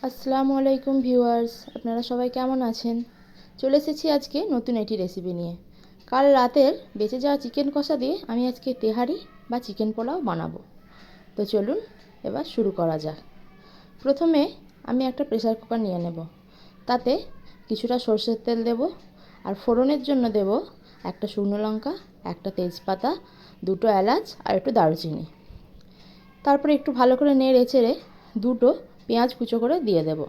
আসসালামু আলাইকুম ভিউয়ার্স, আপনারা সবাই কেমন আছেন? চলে এসেছি আজকে নতুন একটি রেসিপি নিয়ে। কাল রাতের বেঁচে যাওয়া চিকেন কষা দিয়ে আমি আজকে তেহারি বা চিকেন পোলাও বানাবো। তো চলুন এবার শুরু করা যাক। প্রথমে আমি একটা প্রেসার কুকার নিয়ে নেব। তাতে কিছুটা সরষের তেল দেব, আর ফোড়নের জন্য দেব একটা শুকনো লঙ্কা, একটা তেজপাতা, দুটো এলাচ আর একটু দারুচিনি। তারপরে একটু ভালো করে নেড়ে চেড়ে দুটো পেঁয়াজ কুচো করে দিয়ে দেব।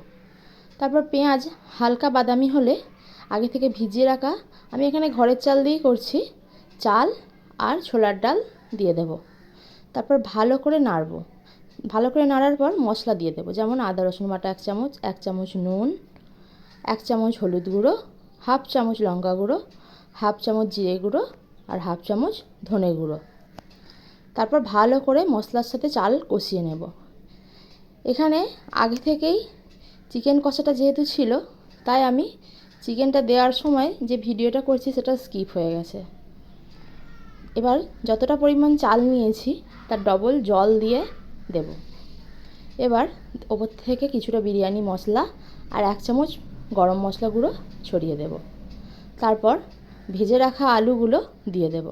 তারপর পেঁয়াজ হালকা বাদামি হলে আগে থেকে ভিজিয়ে রাখা, আমি এখানে ঘরের চাল দিয়েই করছি, চাল আর ছোলার ডাল দিয়ে দেব। তারপর ভালো করে নাড়ব। ভালো করে নাড়ার পর মশলা দিয়ে দেব, যেমন আদা রসুন বাটা 1 চামচ, 1 চামচ নুন, 1 চামচ হলুদ গুঁড়ো, হাফ চামচ লঙ্কা গুঁড়ো, হাফ চামচ জিরে গুঁড়ো আর হাফ চামচ ধনে গুঁড়ো। তারপর ভালো করে মশলার সাথে চাল কষিয়ে নেব। এখানে আগে থেকেই চিকেন কষাটা যেহেতু ছিল, তাই আমি চিকেনটা দেওয়ার সময় যে ভিডিওটা করছি সেটা স্কিপ হয়ে গেছে। এবার যতটা পরিমাণ চাল নিয়েছি তার ডবল জল দিয়ে দেব। এবার ওপর থেকে কিছুটা বিরিয়ানি মশলা আর 1 চামচ গরম মশলা গুঁড়ো ছড়িয়ে দেব। তারপর ভেজে রাখা আলুগুলো দিয়ে দেব।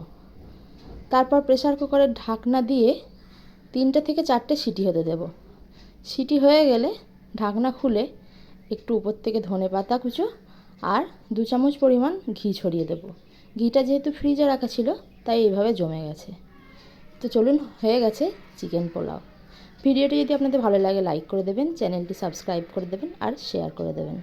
তারপর প্রেসার কুকারের ঢাকনা দিয়ে 3টে থেকে 4টে সিটি হতে দেব। সিটি হয়ে গেলে ঢাকনা খুলে একটু উপর থেকে ধনেপাতা কুচো আর 2 চামচ পরিমাণ ঘি ছড়িয়ে দেব। ঘিটা যেহেতু ফ্রিজে রাখা ছিল তাই এইভাবে জমে গেছে। তো চলুন, হয়ে গেছে চিকেন পোলাও। ভিডিওটি যদি আপনাদের ভালো লাগে লাইক করে দেবেন, চ্যানেলটি সাবস্ক্রাইব করে দেবেন আর শেয়ার করে দেবেন।